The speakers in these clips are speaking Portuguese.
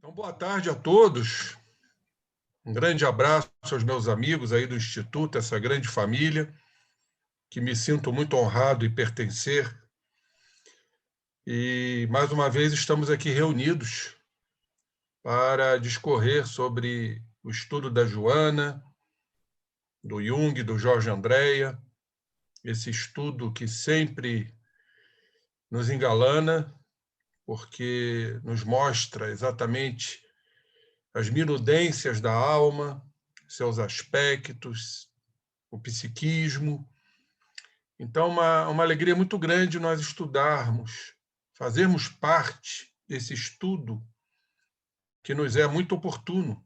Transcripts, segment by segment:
Então, boa tarde a todos. Um grande abraço aos meus amigos aí do Instituto, essa grande família, que me sinto muito honrado em pertencer. E, mais uma vez, estamos aqui reunidos para discorrer sobre o estudo da Joana, do Jung, do Jorge Andréa, esse estudo que sempre nos engalana, porque nos mostra exatamente as minudências da alma, seus aspectos, o psiquismo. Então, uma alegria muito grande nós estudarmos, fazermos parte desse estudo que nos é muito oportuno.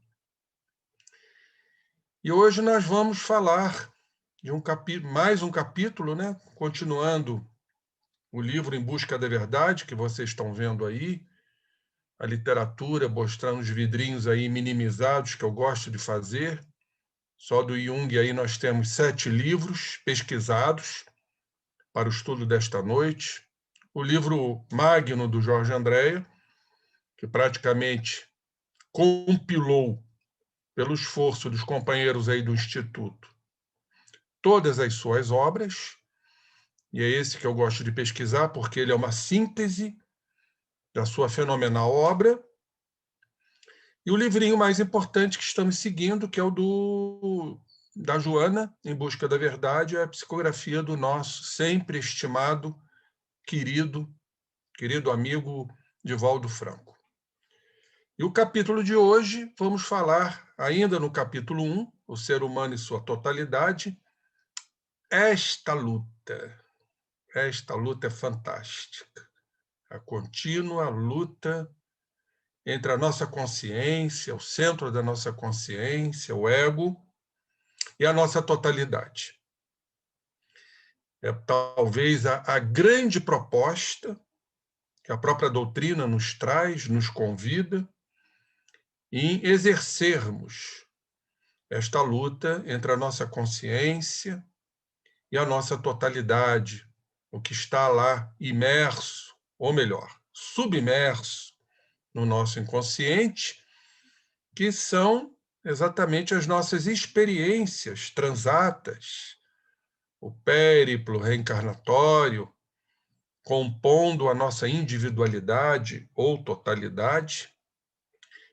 E hoje nós vamos falar de mais um capítulo, né? Continuando o livro Em Busca da Verdade, que vocês estão vendo aí, a literatura mostrando os vidrinhos aí minimizados, que eu gosto de fazer. Só do Jung aí nós temos 7 livros pesquisados para o estudo desta noite. O livro Magno, do Jorge Andréa, que praticamente compilou, pelo esforço dos companheiros aí do Instituto, todas as suas obras, e é esse que eu gosto de pesquisar, porque ele é uma síntese da sua fenomenal obra. E o livrinho mais importante que estamos seguindo, que é o da Joana, Em Busca da Verdade, é a psicografia do nosso sempre estimado, querido amigo Divaldo Franco. E o capítulo de hoje, vamos falar, ainda no capítulo 1, o ser humano e sua totalidade, esta luta é fantástica. A contínua luta entre a nossa consciência, o centro da nossa consciência, o ego, e a nossa totalidade. É talvez a grande proposta que a própria doutrina nos traz, nos convida, em exercermos esta luta entre a nossa consciência e a nossa totalidade, o que está lá imerso, ou melhor, submerso no nosso inconsciente, que são exatamente as nossas experiências transatas, o périplo reencarnatório, compondo a nossa individualidade ou totalidade.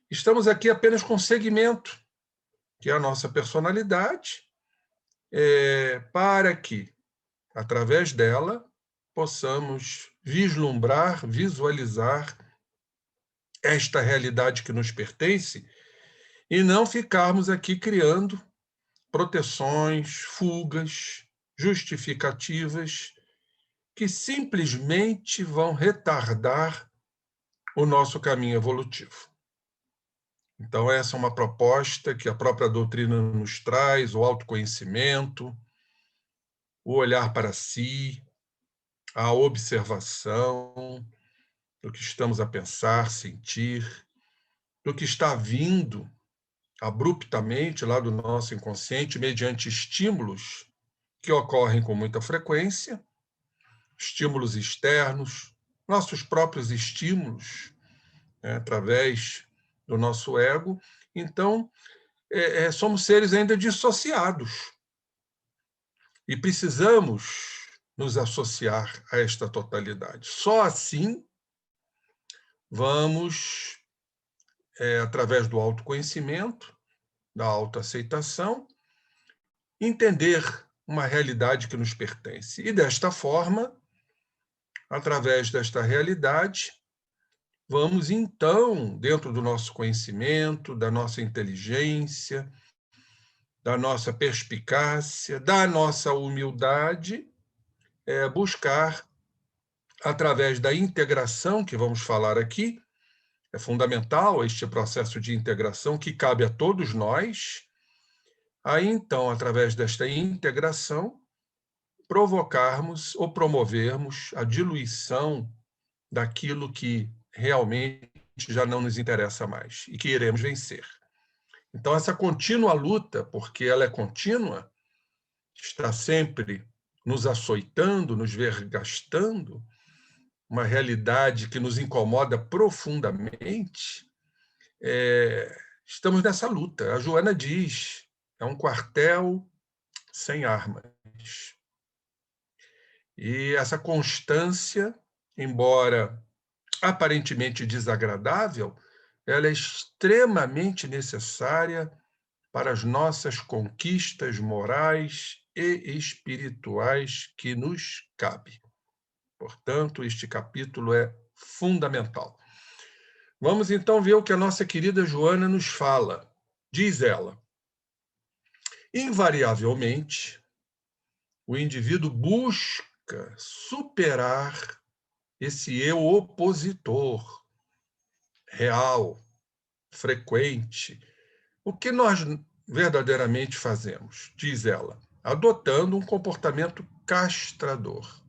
Estamos aqui apenas com segmento, que é a nossa personalidade, para que, através dela, possamos vislumbrar, visualizar esta realidade que nos pertence e não ficarmos aqui criando proteções, fugas, justificativas que simplesmente vão retardar o nosso caminho evolutivo. Então, essa é uma proposta que a própria doutrina nos traz, o autoconhecimento, o olhar para si, a observação do que estamos a pensar, sentir, do que está vindo abruptamente lá do nosso inconsciente, mediante estímulos que ocorrem com muita frequência, estímulos externos, nossos próprios estímulos, né, através do nosso ego. Então, somos seres ainda dissociados e precisamos nos associar a esta totalidade. Só assim vamos, através do autoconhecimento, da autoaceitação, entender uma realidade que nos pertence. E, desta forma, através desta realidade, vamos, então, dentro do nosso conhecimento, da nossa inteligência, da nossa perspicácia, da nossa humildade, buscar, através da integração, que vamos falar aqui, é fundamental este processo de integração que cabe a todos nós. Aí, então, através desta integração, provocarmos ou promovermos a diluição daquilo que realmente já não nos interessa mais e que iremos vencer. Então, essa contínua luta, porque ela é contínua, está sempre nos açoitando, nos vergastando, uma realidade que nos incomoda profundamente, estamos nessa luta. A Joana diz, é um quartel sem armas. E essa constância, embora aparentemente desagradável, ela é extremamente necessária para as nossas conquistas morais e espirituais que nos cabe. Portanto, este capítulo é fundamental. Vamos então ver o que a nossa querida Joana nos fala. Diz ela: invariavelmente, o indivíduo busca superar esse eu opositor, real, frequente. O que nós verdadeiramente fazemos? Diz ela, adotando um comportamento castrador,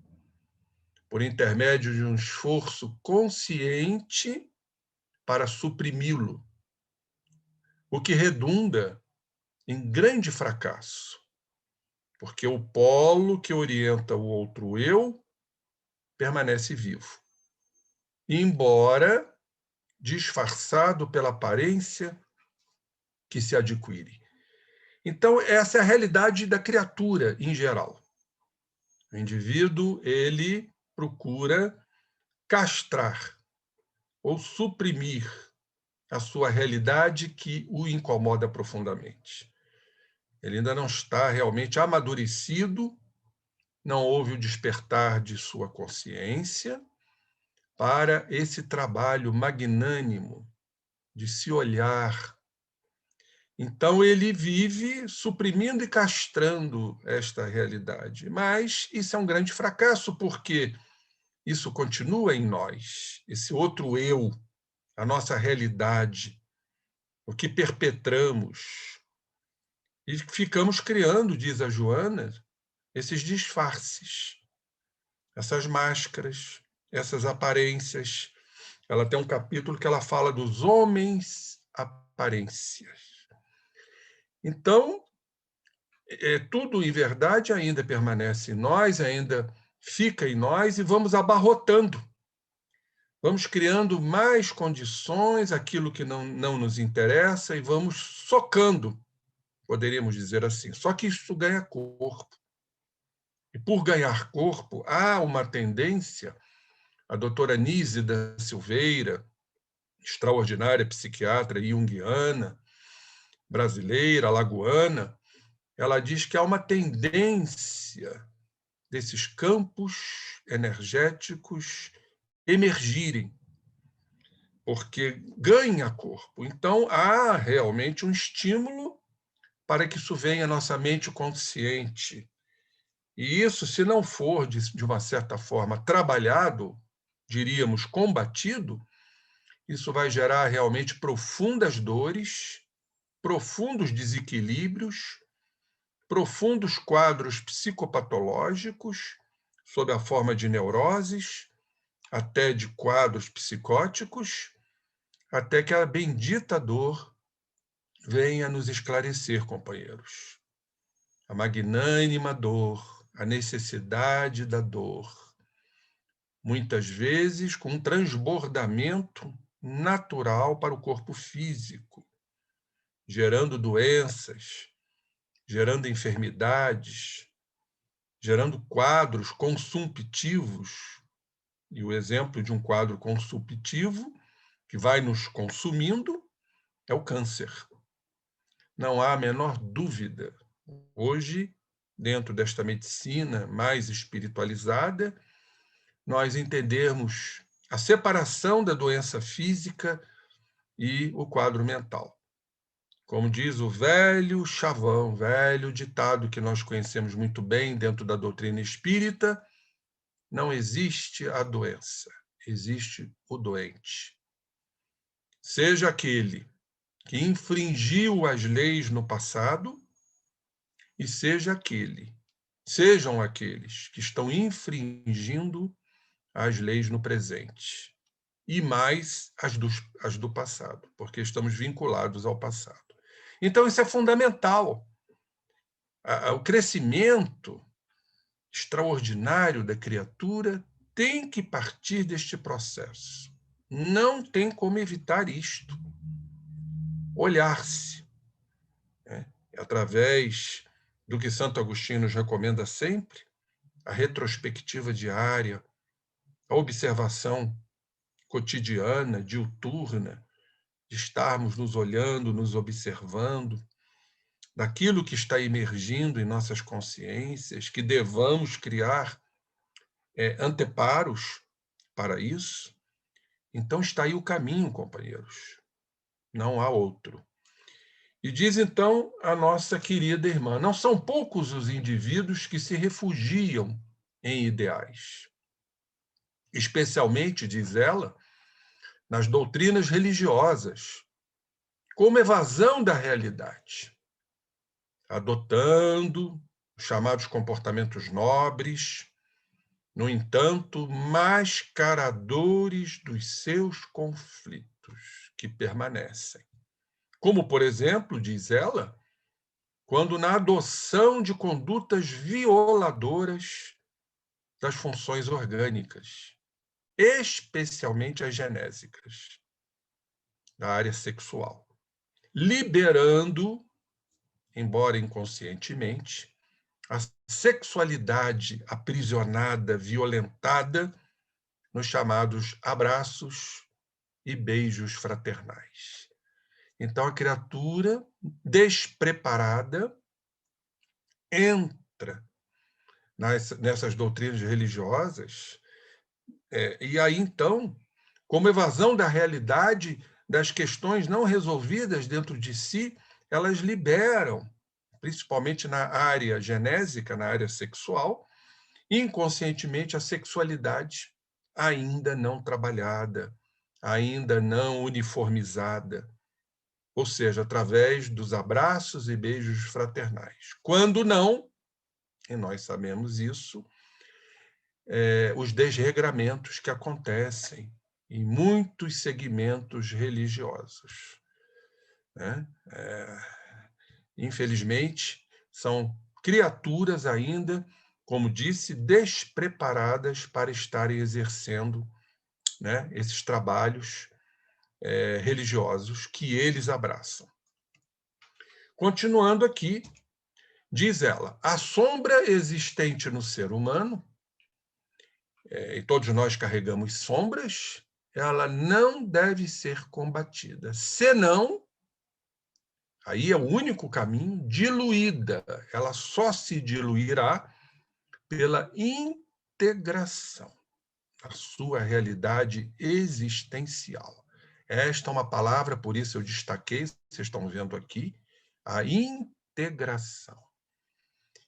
por intermédio de um esforço consciente para suprimi-lo, o que redunda em grande fracasso, porque o polo que orienta o outro eu permanece vivo, embora disfarçado pela aparência que se adquire. Então, essa é a realidade da criatura em geral. O indivíduo, ele procura castrar ou suprimir a sua realidade que o incomoda profundamente. Ele ainda não está realmente amadurecido, não houve o despertar de sua consciência para esse trabalho magnânimo de se olhar. Então, ele vive suprimindo e castrando esta realidade. Mas isso é um grande fracasso, porque isso continua em nós, esse outro eu, a nossa realidade, o que perpetramos. E ficamos criando, diz a Joana, esses disfarces, essas máscaras, essas aparências. Ela tem um capítulo que ela fala dos homens aparências. Então, tudo em verdade ainda permanece em nós, ainda fica em nós, e vamos abarrotando. Vamos criando mais condições, aquilo que não nos interessa, e vamos socando, poderíamos dizer assim. Só que isso ganha corpo. E por ganhar corpo, há uma tendência, a doutora Nízida Silveira, extraordinária psiquiatra junguiana, brasileira, alagoana, ela diz que há uma tendência desses campos energéticos emergirem, porque ganha corpo. Então, há realmente um estímulo para que isso venha à nossa mente consciente. E isso, se não for, de uma certa forma, trabalhado, diríamos, combatido, isso vai gerar realmente profundas dores, profundos desequilíbrios, profundos quadros psicopatológicos, sob a forma de neuroses, até de quadros psicóticos, até que a bendita dor venha nos esclarecer, companheiros. A magnânima dor, a necessidade da dor, muitas vezes com um transbordamento natural para o corpo físico, gerando doenças, gerando enfermidades, gerando quadros consumptivos. E o exemplo de um quadro consumptivo que vai nos consumindo é o câncer. Não há a menor dúvida. Hoje, dentro desta medicina mais espiritualizada, nós entendermos a separação da doença física e o quadro mental. Como diz o velho chavão, velho ditado que nós conhecemos muito bem dentro da doutrina espírita, não existe a doença, existe o doente. Seja aquele que infringiu as leis no passado e sejam aqueles que estão infringindo as leis no presente. E mais as do passado, porque estamos vinculados ao passado. Então, isso é fundamental. O crescimento extraordinário da criatura tem que partir deste processo. Não tem como evitar isto. olhar-se, né? Através do que Santo Agostinho nos recomenda sempre, a retrospectiva diária, a observação cotidiana, diuturna, de estarmos nos olhando, nos observando, daquilo que está emergindo em nossas consciências, que devamos criar anteparos para isso. Então está aí o caminho, companheiros. Não há outro. E diz então a nossa querida irmã, não são poucos os indivíduos que se refugiam em ideais. Especialmente, diz ela, nas doutrinas religiosas, como evasão da realidade, adotando os chamados comportamentos nobres, no entanto, mascaradores dos seus conflitos que permanecem. Como, por exemplo, diz ela, quando na adoção de condutas violadoras das funções orgânicas, especialmente as genésicas, da área sexual, liberando, embora inconscientemente, a sexualidade aprisionada, violentada, nos chamados abraços e beijos fraternais. Então, a criatura despreparada entra nessas doutrinas religiosas, e aí, então, como evasão da realidade, das questões não resolvidas dentro de si, elas liberam, principalmente na área genésica, na área sexual, inconscientemente a sexualidade ainda não trabalhada, ainda não uniformizada, ou seja, através dos abraços e beijos fraternais. Quando não, e nós sabemos isso, os desregramentos que acontecem em muitos segmentos religiosos, né? Infelizmente, são criaturas ainda, como disse, despreparadas para estarem exercendo, né, esses trabalhos religiosos que eles abraçam. Continuando aqui, diz ela, a sombra existente no ser humano, e todos nós carregamos sombras, ela não deve ser combatida, senão, aí é o único caminho, diluída. Ela só se diluirá pela integração da sua realidade existencial. Esta é uma palavra, por isso eu destaquei, vocês estão vendo aqui, a integração.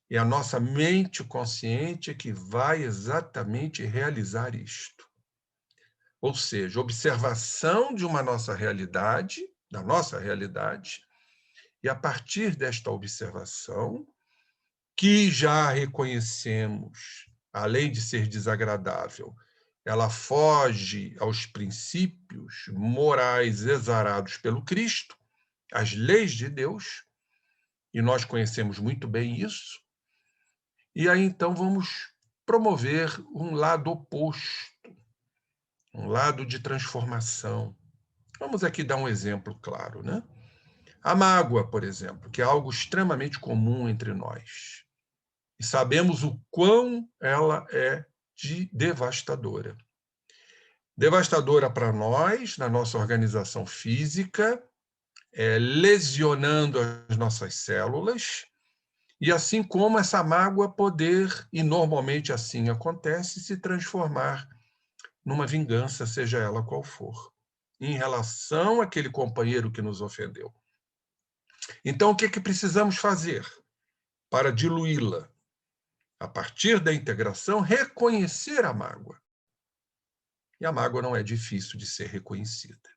E a nossa mente consciente é que vai exatamente realizar isto. Ou seja, observação de uma nossa realidade, da nossa realidade, e a partir desta observação, que já reconhecemos, além de ser desagradável, ela foge aos princípios morais exarados pelo Cristo, às leis de Deus, e nós conhecemos muito bem isso, e aí então vamos promover um lado oposto, um lado de transformação. Vamos aqui dar um exemplo claro, né? A mágoa, por exemplo, que é algo extremamente comum entre nós. E sabemos o quão ela é devastadora. Devastadora para nós, na nossa organização física, lesionando as nossas células, e assim como essa mágoa poder, e normalmente assim acontece, se transformar numa vingança, seja ela qual for, em relação àquele companheiro que nos ofendeu. Então, o que precisamos fazer para diluí-la? A partir da integração, reconhecer a mágoa. E a mágoa não é difícil de ser reconhecida,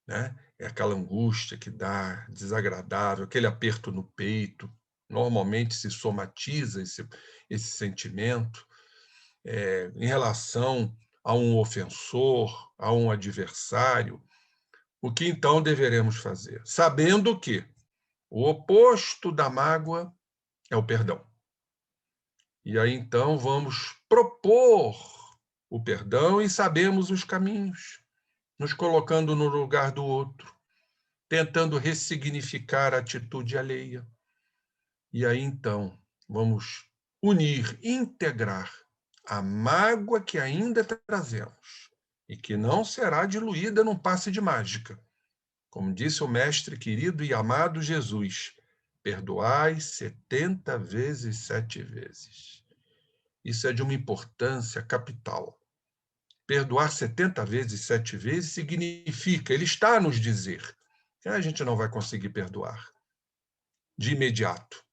né? É aquela angústia que dá, desagradável, aquele aperto no peito. Normalmente se somatiza esse sentimento em relação a um ofensor, a um adversário. O que então deveremos fazer? Sabendo que o oposto da mágoa é o perdão. E aí então vamos propor o perdão e sabemos os caminhos, nos colocando no lugar do outro, tentando ressignificar a atitude alheia. E aí, então, vamos unir, integrar a mágoa que ainda trazemos e que não será diluída num passe de mágica. Como disse o mestre querido e amado Jesus, perdoai 70 vezes 7 vezes. Isso é de uma importância capital. Perdoar 70 vezes 7 vezes significa, ele está a nos dizer, que a gente não vai conseguir perdoar de imediato.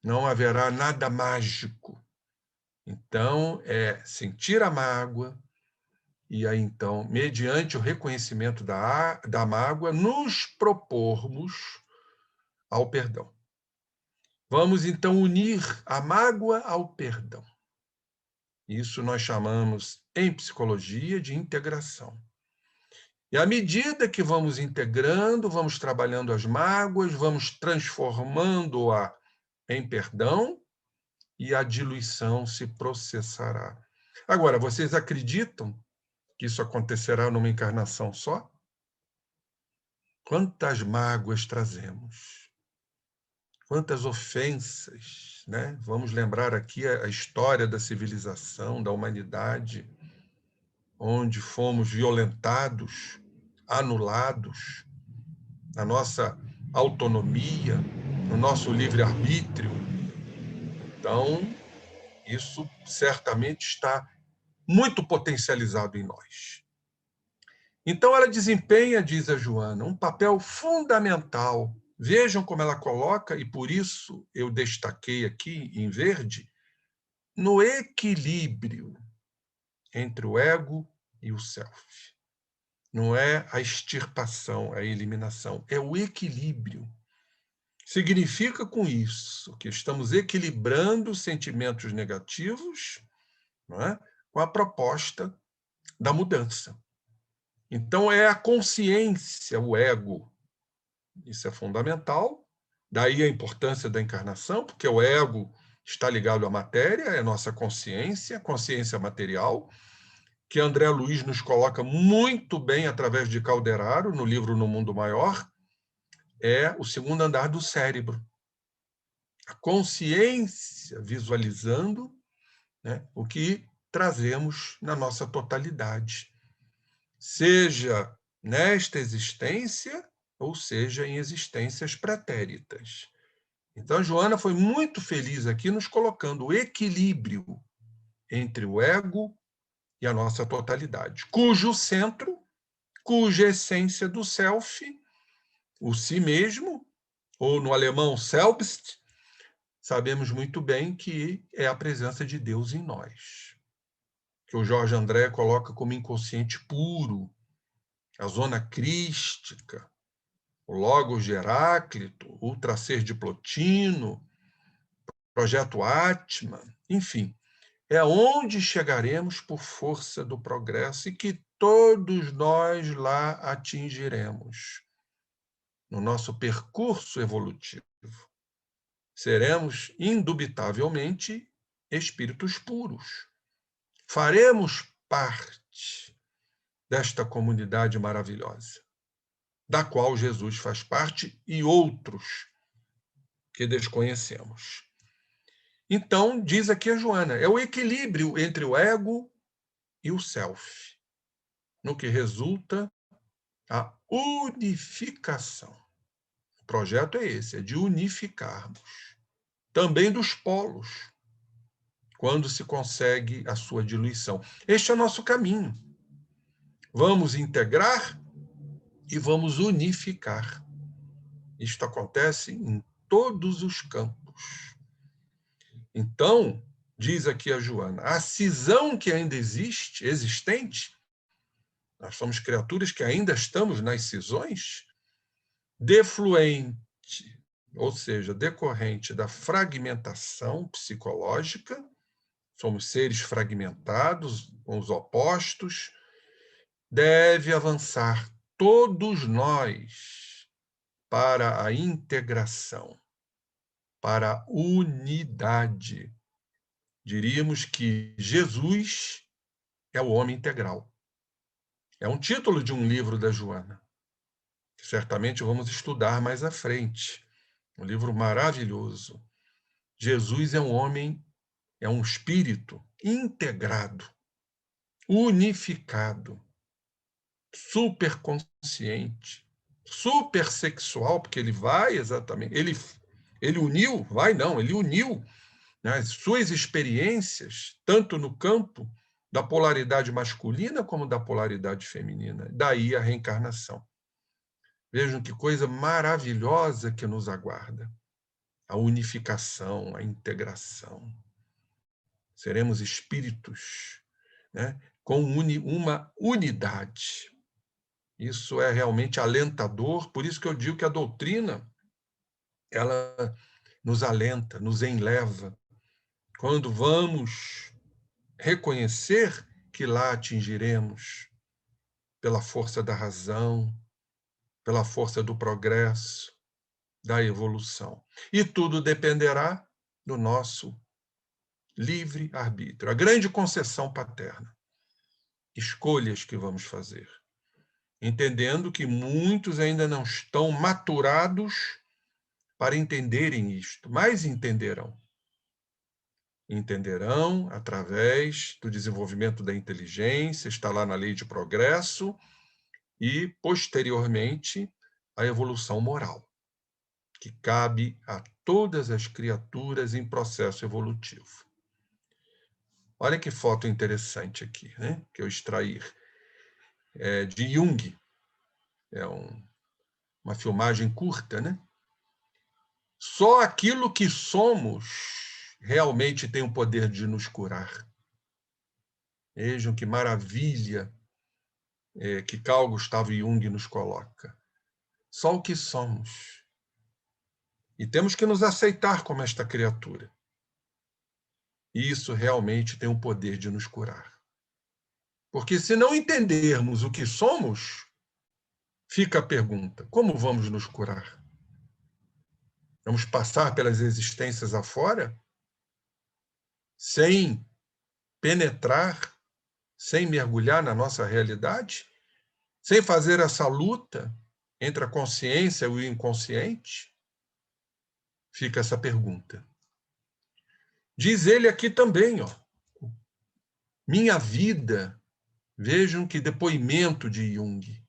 Não haverá nada mágico. Então, é sentir a mágoa e aí, então, mediante o reconhecimento da mágoa, nos propormos ao perdão. Vamos, então, unir a mágoa ao perdão. Isso nós chamamos, em psicologia, de integração. E à medida que vamos integrando, vamos trabalhando as mágoas, vamos transformando-a em perdão, e a diluição se processará. Agora, vocês acreditam que isso acontecerá numa encarnação só? Quantas mágoas trazemos? Quantas ofensas, né? Vamos lembrar aqui a história da civilização, da humanidade, onde fomos violentados, anulados, na nossa autonomia, no nosso livre-arbítrio. Então, isso certamente está muito potencializado em nós. Então, ela desempenha, diz a Joana, um papel fundamental. Vejam como ela coloca, e por isso eu destaquei aqui em verde, no equilíbrio entre o ego e o self. Não é a extirpação, a eliminação, é o equilíbrio. Significa com isso que estamos equilibrando os sentimentos negativos, não é? Com a proposta da mudança. Então, é a consciência, o ego. Isso é fundamental. Daí a importância da encarnação, porque o ego está ligado à matéria, é a nossa consciência, consciência material, que André Luiz nos coloca muito bem através de Calderaro, no livro No Mundo Maior, é o segundo andar do cérebro. A consciência visualizando, né, o que trazemos na nossa totalidade. Seja nesta existência, ou seja, em existências pretéritas. Então, Joana foi muito feliz aqui nos colocando o equilíbrio entre o ego e a nossa totalidade, cujo centro, cuja essência do self, o si mesmo, ou no alemão selbst, sabemos muito bem que é a presença de Deus em nós, que o Jorge André coloca como inconsciente puro, a zona crística, o Logos de Heráclito, o Ultraser de Plotino, Projeto Atman, enfim, é onde chegaremos por força do progresso e que todos nós lá atingiremos no nosso percurso evolutivo. Seremos, indubitavelmente, espíritos puros. Faremos parte desta comunidade maravilhosa, da qual Jesus faz parte e outros que desconhecemos. Então, diz aqui a Joana, é o equilíbrio entre o ego e o self, no que resulta a unificação. O projeto é esse, é de unificarmos. Também dos polos, quando se consegue a sua diluição. Este é o nosso caminho. Vamos integrar e vamos unificar. Isto acontece em todos os campos. Então, diz aqui a Joana, a cisão que ainda existente, nós somos criaturas que ainda estamos nas cisões, defluente, ou seja, decorrente da fragmentação psicológica, somos seres fragmentados, com os opostos, deve avançar todos nós para a integração, para a unidade. Diríamos que Jesus é o homem integral. É um título de um livro da Joana. que certamente vamos estudar mais à frente. Um livro maravilhoso. Jesus é um homem, é um espírito integrado, unificado, superconsciente, supersexual, porque ele vai exatamente, ele uniu, vai não, ele uniu, né, as suas experiências, tanto no campo da polaridade masculina como da polaridade feminina. Daí a reencarnação. Vejam que coisa maravilhosa que nos aguarda. A unificação, a integração. Seremos espíritos, né, com uma unidade. Isso é realmente alentador, por isso que eu digo que a doutrina ela nos alenta, nos enleva. Quando vamos reconhecer que lá atingiremos, pela força da razão, pela força do progresso, da evolução. E tudo dependerá do nosso livre-arbítrio, a grande concessão paterna. Escolhas que vamos fazer. Entendendo que muitos ainda não estão maturados para entenderem isto, mas entenderão. Entenderão através do desenvolvimento da inteligência, está lá na lei de progresso, e, posteriormente, a evolução moral, que cabe a todas as criaturas em processo evolutivo. Olha que foto interessante aqui, né? Que eu extraí de Jung. É uma filmagem curta, né? Só aquilo que somos realmente tem o poder de nos curar. Vejam que maravilha que Carl Gustav Jung nos coloca. Só o que somos. E temos que nos aceitar como esta criatura. E isso realmente tem o poder de nos curar. Porque se não entendermos o que somos, fica a pergunta: como vamos nos curar? Vamos passar pelas existências afora sem penetrar, sem mergulhar na nossa realidade, sem fazer essa luta entre a consciência e o inconsciente? Fica essa pergunta. Diz ele aqui também, ó, minha vida, vejam que depoimento de Jung.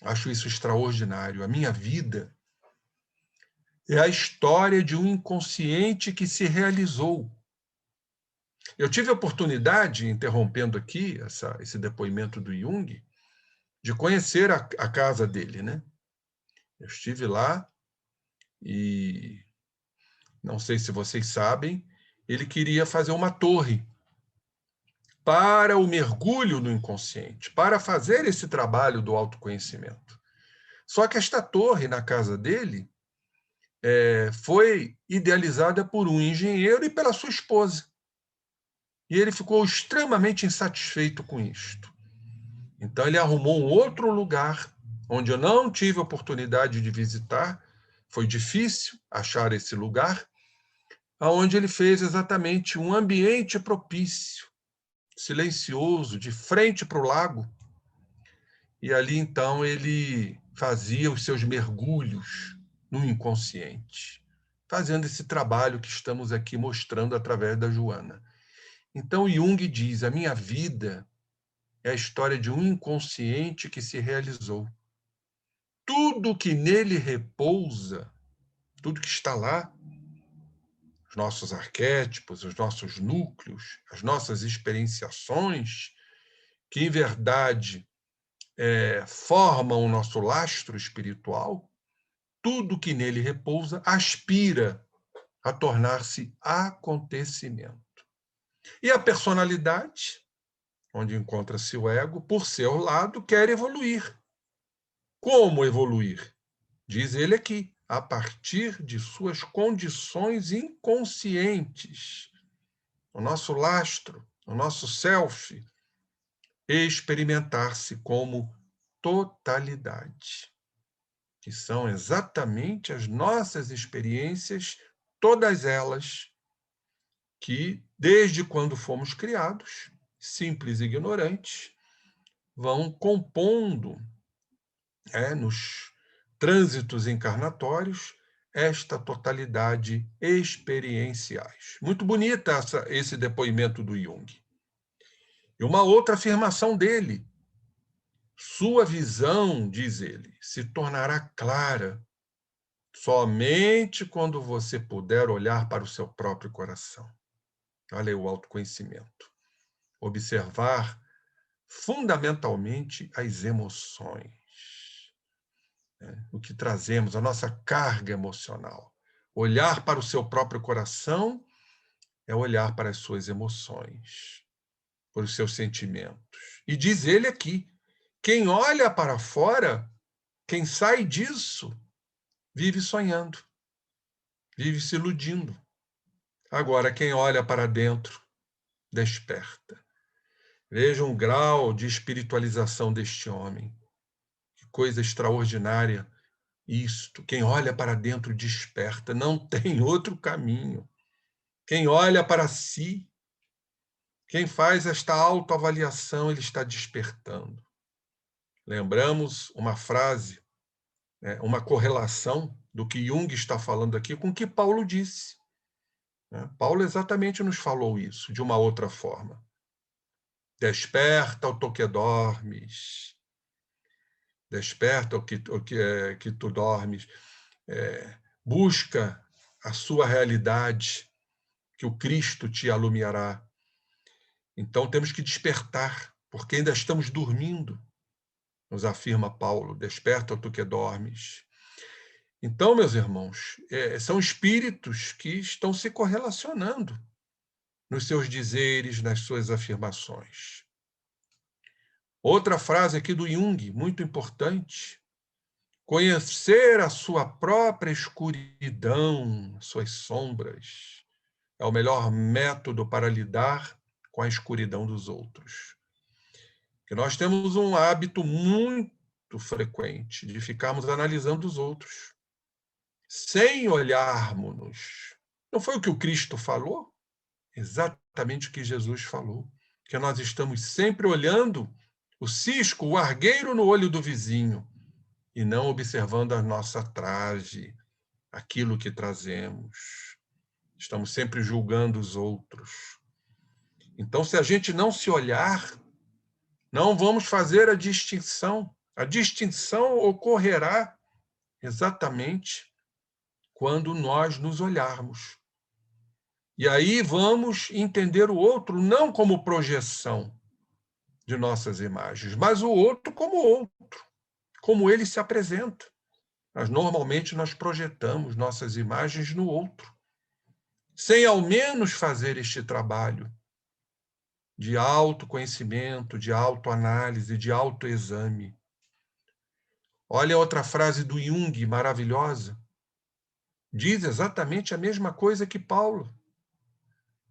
Acho isso extraordinário. A minha vida é a história de um inconsciente que se realizou. Eu tive a oportunidade, interrompendo aqui esse depoimento do Jung, de conhecer a casa dele, né? Eu estive lá e, não sei se vocês sabem, ele queria fazer uma torre para o mergulho no inconsciente, para fazer esse trabalho do autoconhecimento. Só que esta torre na casa dele foi idealizada por um engenheiro e pela sua esposa. E ele ficou extremamente insatisfeito com isto. Então ele arrumou um outro lugar onde eu não tive oportunidade de visitar, foi difícil achar esse lugar, aonde ele fez exatamente um ambiente propício, silencioso, de frente para o lago. E ali então ele fazia os seus mergulhos no inconsciente, fazendo esse trabalho que estamos aqui mostrando através da Joana. Então Jung diz: a minha vida é a história de um inconsciente que se realizou. Tudo que nele repousa, tudo que está lá, os nossos arquétipos, os nossos núcleos, as nossas experienciações, que em verdade formam o nosso lastro espiritual, tudo que nele repousa aspira a tornar-se acontecimento. E a personalidade, onde encontra-se o ego, por seu lado, quer evoluir. Como evoluir? Diz ele aqui, a partir de suas condições inconscientes. O nosso lastro, o nosso self, experimentar-se como totalidade, que são exatamente as nossas experiências, todas elas, que, desde quando fomos criados, simples e ignorantes, vão compondo nos trânsitos encarnatórios, esta totalidade experienciais. Muito bonita esse depoimento do Jung. E uma outra afirmação dele: sua visão, diz ele, se tornará clara somente quando você puder olhar para o seu próprio coração. Olha aí o autoconhecimento. Observar fundamentalmente as emoções, né? O que trazemos, a nossa carga emocional. Olhar para o seu próprio coração é olhar para as suas emoções, para os seus sentimentos. E diz ele aqui, quem olha para fora, quem sai disso, vive sonhando, vive se iludindo. Agora, quem olha para dentro, desperta. Veja um grau de espiritualização deste homem. Que coisa extraordinária isto. Quem olha para dentro, desperta. Não tem outro caminho. Quem olha para si, quem faz esta autoavaliação, ele está despertando. Lembramos uma frase, uma correlação do que Jung está falando aqui com o que Paulo disse. Paulo exatamente nos falou isso de uma outra forma. Desperta, o que dormes. Desperta, que tu dormes. Busca a sua realidade, que o Cristo te alumiará. Então temos que despertar, porque ainda estamos dormindo, nos afirma Paulo. Desperta, tu que dormes. Então, meus irmãos, são espíritos que estão se correlacionando nos seus dizeres, nas suas afirmações. Outra frase aqui do Jung, muito importante: conhecer a sua própria escuridão, suas sombras, é o melhor método para lidar com a escuridão dos outros. Porque nós temos um hábito muito frequente de ficarmos analisando os outros, sem olharmos-nos. Não foi o que o Cristo falou? Exatamente o que Jesus falou. Que nós estamos sempre olhando o cisco, o argueiro no olho do vizinho, e não observando a nossa traje, aquilo que trazemos. Estamos sempre julgando os outros. Então, se a gente não se olhar, não vamos fazer a distinção. A distinção ocorrerá exatamente quando nós nos olharmos. E aí vamos entender o outro não como projeção de nossas imagens, mas o outro, como ele se apresenta. Mas normalmente nós projetamos nossas imagens no outro, sem ao menos fazer este trabalho de autoconhecimento, de autoanálise, de autoexame. Olha outra frase do Jung, maravilhosa. Diz exatamente a mesma coisa que Paulo.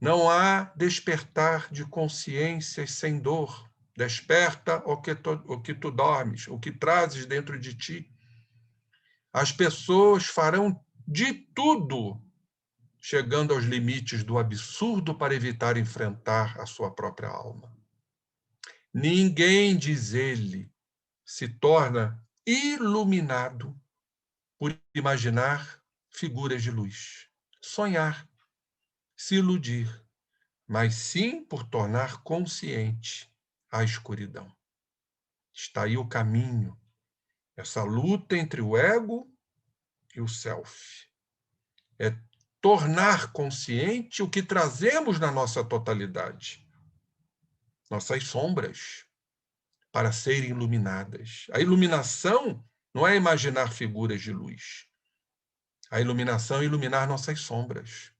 Não há despertar de consciências sem dor. Desperta o que tu dormes, o que trazes dentro de ti. As pessoas farão de tudo, chegando aos limites do absurdo para evitar enfrentar a sua própria alma. Ninguém, diz ele, se torna iluminado por imaginar figuras de luz, sonhar, se iludir, mas sim por tornar consciente a escuridão. Está aí o caminho, essa luta entre o ego e o self. É tornar consciente o que trazemos na nossa totalidade, nossas sombras, para serem iluminadas. A iluminação não é imaginar figuras de luz. A iluminação é iluminar nossas sombras,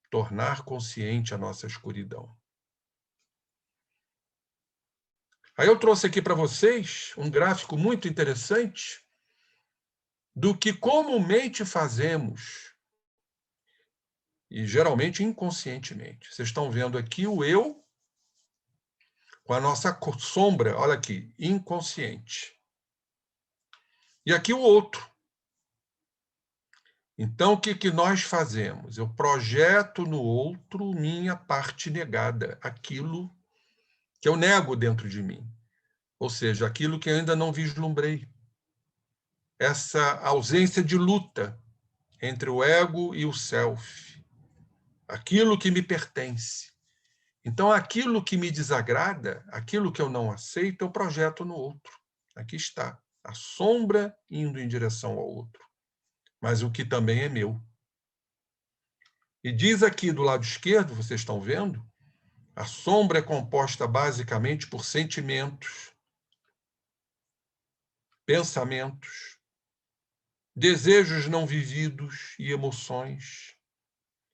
tornar consciente a nossa escuridão. Aí eu trouxe aqui para vocês um gráfico muito interessante do que comumente fazemos, e geralmente inconscientemente. Vocês estão vendo aqui o eu com a nossa sombra, olha aqui, inconsciente. E aqui o outro. Então, o que nós fazemos? Eu projeto no outro minha parte negada, aquilo que eu nego dentro de mim. Ou seja, aquilo que eu ainda não vislumbrei. essa ausência de luta entre o ego e o self, aquilo que me pertence. Então, aquilo que me desagrada, aquilo que eu não aceito, eu projeto no outro. Aqui está, a sombra indo em direção ao outro, mas o que também é meu. E diz aqui do lado esquerdo, vocês estão vendo, a sombra é composta basicamente por sentimentos, pensamentos, desejos não vividos e emoções,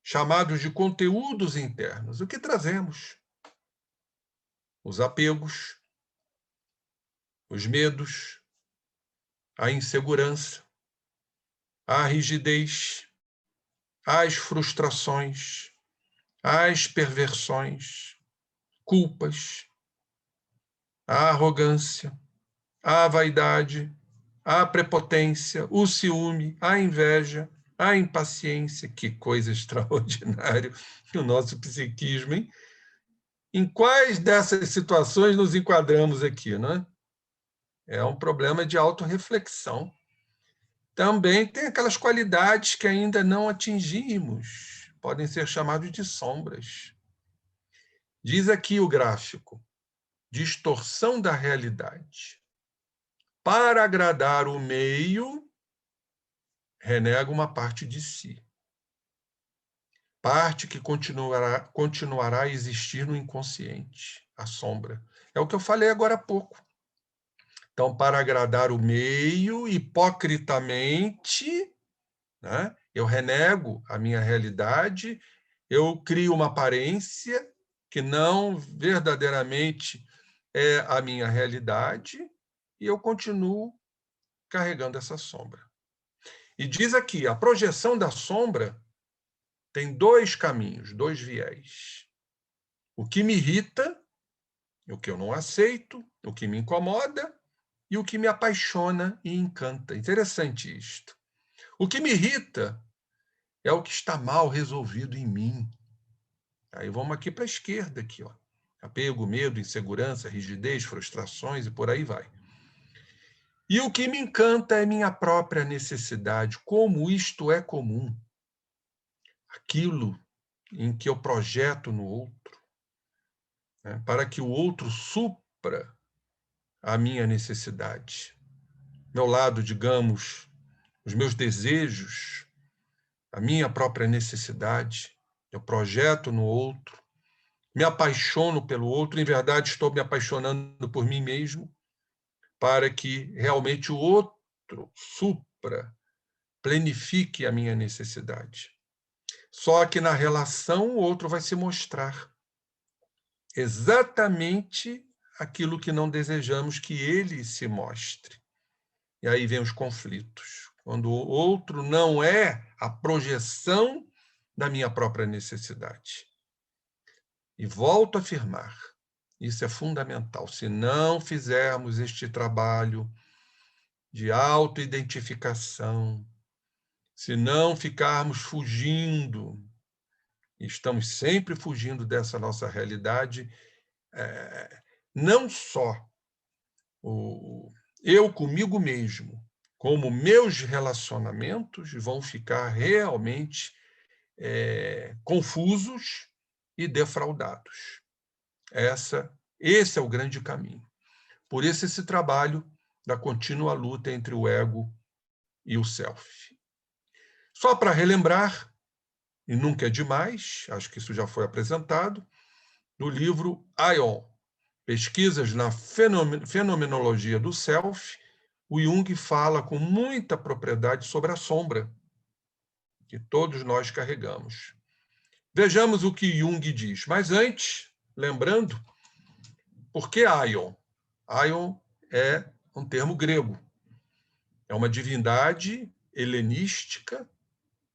chamados de conteúdos internos. O que trazemos? Os apegos, os medos, a insegurança, a rigidez, as frustrações, as perversões, culpas, a arrogância, a vaidade, a prepotência, o ciúme, a inveja, a impaciência. Que coisa extraordinária o nosso psiquismo, hein? Em quais dessas situações nos enquadramos aqui, né? É um problema de autorreflexão. Também tem aquelas qualidades que ainda não atingimos, podem ser chamadas de sombras. Diz aqui o gráfico, distorção da realidade. Para agradar o meio, renega uma parte de si. Parte que continuará a existir no inconsciente, a sombra. É o que eu falei agora há pouco. Então, para agradar o meio, hipocritamente, né, eu renego a minha realidade, eu crio uma aparência que não verdadeiramente é a minha realidade e eu continuo carregando essa sombra. E diz aqui, a projeção da sombra tem dois caminhos, dois viés. O que me irrita, o que eu não aceito, o que me incomoda e o que me apaixona e encanta. Interessante isto. O que me irrita é o que está mal resolvido em mim. Aí vamos aqui para a esquerda, aqui, ó. Apego, medo, insegurança, rigidez, frustrações e por aí vai. E o que me encanta é minha própria necessidade, como isto é comum. Aquilo em que eu projeto no outro, né, para que o outro supra a minha necessidade. Meu lado, digamos, os meus desejos, a minha própria necessidade, eu projeto no outro, me apaixono pelo outro, em verdade estou me apaixonando por mim mesmo, para que realmente o outro supra, plenifique a minha necessidade. Só que na relação o outro vai se mostrar exatamente aquilo que não desejamos que ele se mostre. E aí vem os conflitos. Quando o outro não é a projeção da minha própria necessidade. E volto a afirmar, isso é fundamental. Se não fizermos este trabalho de autoidentificação, se não ficarmos fugindo, estamos sempre fugindo dessa nossa realidade, não só eu comigo mesmo, como meus relacionamentos vão ficar realmente confusos e defraudados. Esse é o grande caminho. Por isso, esse trabalho da contínua luta entre o ego e o self. Só para relembrar, e nunca é demais, acho que isso já foi apresentado, no livro Aion, Pesquisas na Fenomenologia do Self, o Jung fala com muita propriedade sobre a sombra que todos nós carregamos. Vejamos o que Jung diz. Mas antes, lembrando, por que Aion? Aion é um termo grego. É uma divindade helenística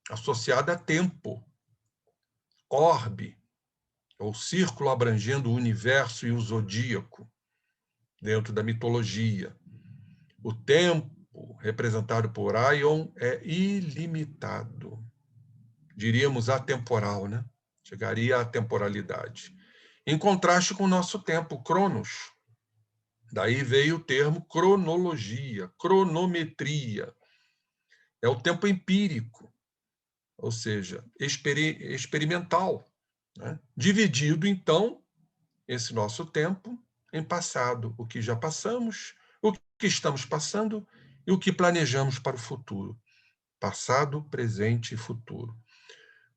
associada a tempo, orbe, ou círculo abrangendo o universo e o zodíaco, dentro da mitologia. O tempo, representado por Aion, é ilimitado. Diríamos atemporal, né? Chegaria à temporalidade. Em contraste com o nosso tempo, Cronos, Daí veio o termo cronologia, cronometria. É o tempo empírico, ou seja, experimental, né? Dividido, então, esse nosso tempo em passado, o que já passamos, o que estamos passando e o que planejamos para o futuro. Passado, presente e futuro.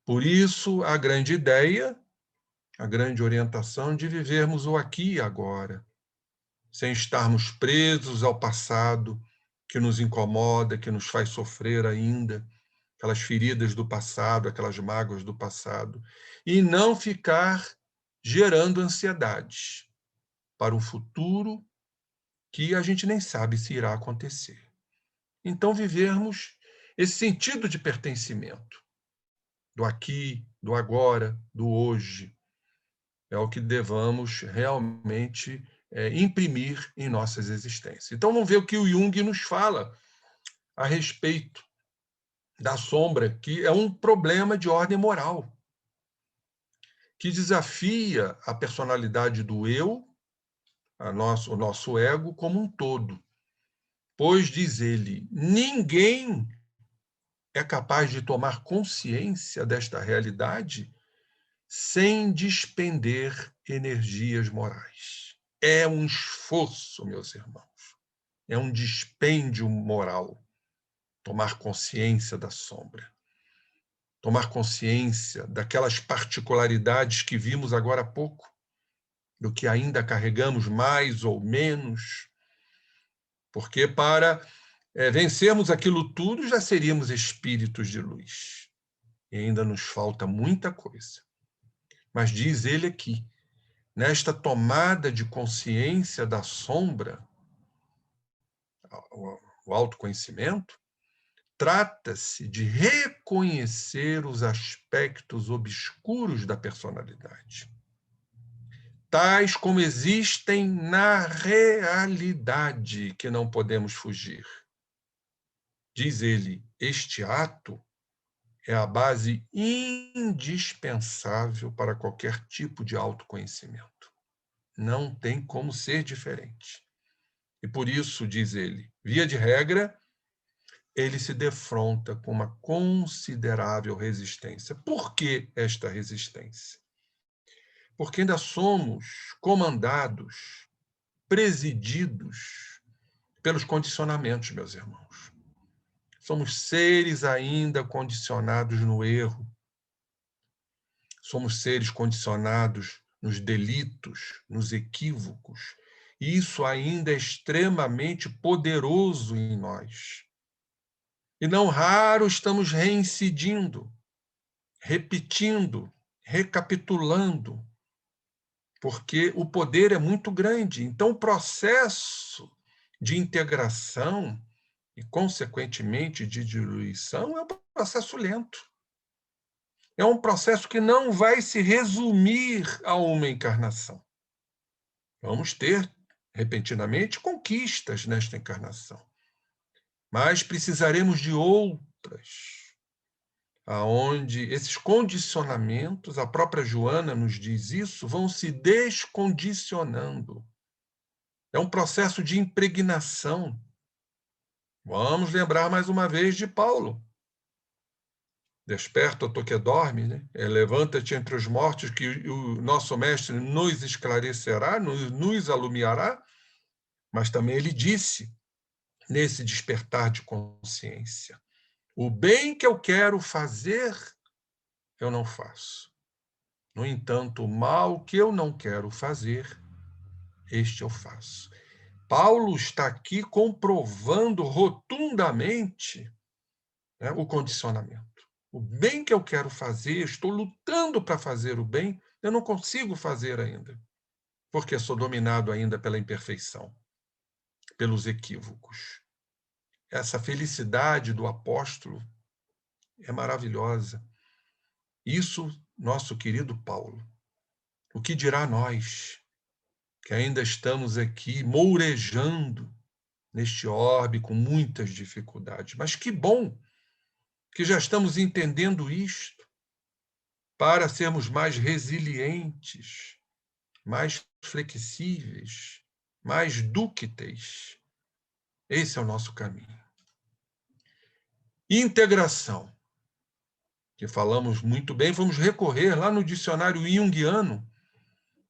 Por isso, a grande ideia, a grande orientação de vivermos o aqui e agora, sem estarmos presos ao passado que nos incomoda, que nos faz sofrer ainda, aquelas feridas do passado, aquelas mágoas do passado, e não ficar gerando ansiedades para um futuro que a gente nem sabe se irá acontecer. Então, vivermos esse sentido de pertencimento, do aqui, do agora, do hoje, é o que devamos realmente imprimir em nossas existências. Então, vamos ver o que o Jung nos fala a respeito da sombra, que é um problema de ordem moral, que desafia a personalidade do eu, o nosso ego, como um todo. Pois, diz ele, ninguém é capaz de tomar consciência desta realidade sem despender energias morais. É um esforço, meus irmãos. É um dispêndio moral tomar consciência da sombra. Tomar consciência daquelas particularidades que vimos agora há pouco, do que ainda carregamos mais ou menos, porque para vencermos aquilo tudo já seríamos espíritos de luz. E ainda nos falta muita coisa. Mas diz ele aqui, nesta tomada de consciência da sombra, o autoconhecimento, trata-se de reconhecer os aspectos obscuros da personalidade, tais como existem na realidade, que não podemos fugir. Diz ele, este ato é a base indispensável para qualquer tipo de autoconhecimento. Não tem como ser diferente. E por isso, diz ele, via de regra, ele se defronta com uma considerável resistência. Por que esta resistência? Porque ainda somos comandados, presididos pelos condicionamentos, meus irmãos. Somos seres ainda condicionados no erro. Somos seres condicionados nos delitos, nos equívocos. E isso ainda é extremamente poderoso em nós. E não raro estamos reincidindo, repetindo, recapitulando, porque o poder é muito grande. Então, o processo de integração e, consequentemente, de diluição é um processo lento. É um processo que não vai se resumir a uma encarnação. Vamos ter, repentinamente, conquistas nesta encarnação. Mas precisaremos de outras, aonde esses condicionamentos, a própria Joana nos diz isso, vão se descondicionando. É um processo de impregnação. Vamos lembrar mais uma vez de Paulo. Desperta, tu que dorme, né? Levanta-te entre os mortos, que o nosso mestre nos esclarecerá, nos alumiará. Mas também ele disse, nesse despertar de consciência, o bem que eu quero fazer, eu não faço. No entanto, o mal que eu não quero fazer, este eu faço. Paulo está aqui comprovando rotundamente, né, o condicionamento. O bem que eu quero fazer, estou lutando para fazer o bem, eu não consigo fazer ainda, porque sou dominado ainda pela imperfeição, pelos equívocos. Essa felicidade do apóstolo é maravilhosa. Isso, nosso querido Paulo. O que dirá nós, que ainda estamos aqui mourejando neste orbe com muitas dificuldades? Mas que bom que já estamos entendendo isto para sermos mais resilientes, mais flexíveis, mais dúcteis. Esse é o nosso caminho. Integração, que falamos muito bem, vamos recorrer lá no dicionário junguiano,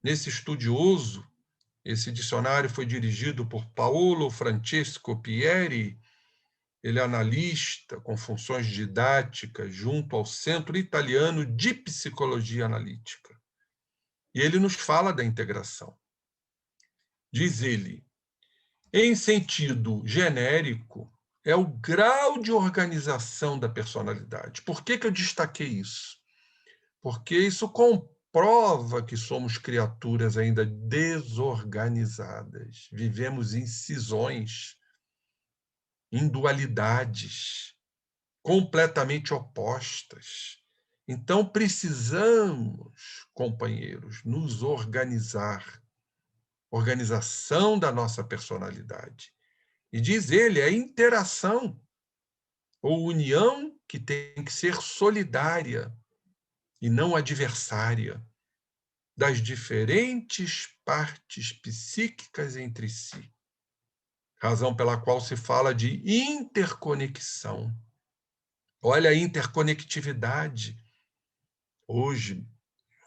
nesse estudioso. Esse dicionário foi dirigido por Paolo Francesco Pieri. Ele é analista com funções didáticas junto ao Centro Italiano de Psicologia Analítica. E ele nos fala da integração. Diz ele, em sentido genérico, é o grau de organização da personalidade. Por que eu destaquei isso? Porque isso comprova que somos criaturas ainda desorganizadas. Vivemos em cisões, em dualidades, completamente opostas. Então, precisamos, companheiros, nos organizar. Organização da nossa personalidade. E diz ele, é interação ou união que tem que ser solidária e não adversária das diferentes partes psíquicas entre si. Razão pela qual se fala de interconexão. Olha a interconectividade. Hoje,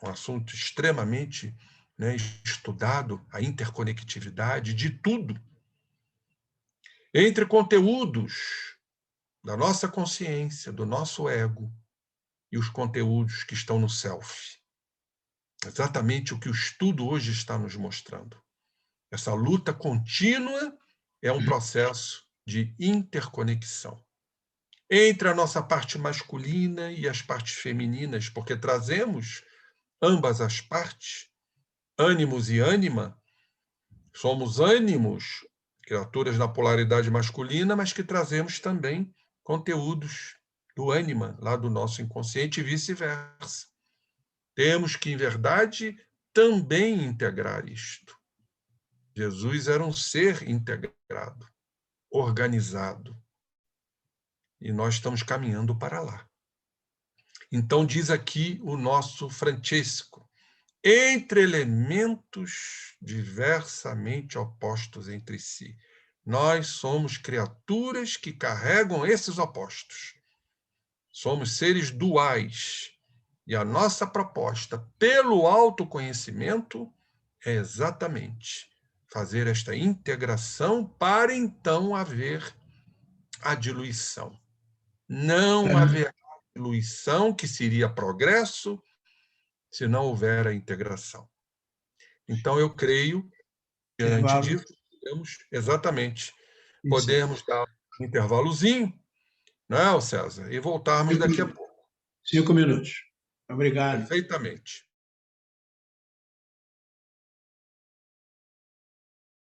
um assunto extremamente, né, estudado, a interconectividade de tudo. Entre conteúdos da nossa consciência, do nosso ego, e os conteúdos que estão no self. Exatamente o que o estudo hoje está nos mostrando. Essa luta contínua é um processo de interconexão entre a nossa parte masculina e as partes femininas, porque trazemos ambas as partes, ânimos e ânima. Somos ânimos, criaturas na polaridade masculina, mas que trazemos também conteúdos do ânima, lá do nosso inconsciente e vice-versa. Temos que, em verdade, também integrar isto. Jesus era um ser integrado, organizado. E nós estamos caminhando para lá. Então, diz aqui o nosso Francesco, entre elementos diversamente opostos entre si. Nós somos criaturas que carregam esses opostos. Somos seres duais. E a nossa proposta, pelo autoconhecimento, é exatamente fazer esta integração para então haver a diluição. Não haverá diluição, que seria progresso, se não houver a integração. Então, eu creio, diante disso, podemos dar um intervalozinho, não é, César? E voltarmos daqui a pouco. 5 minutos. Obrigado. Perfeitamente.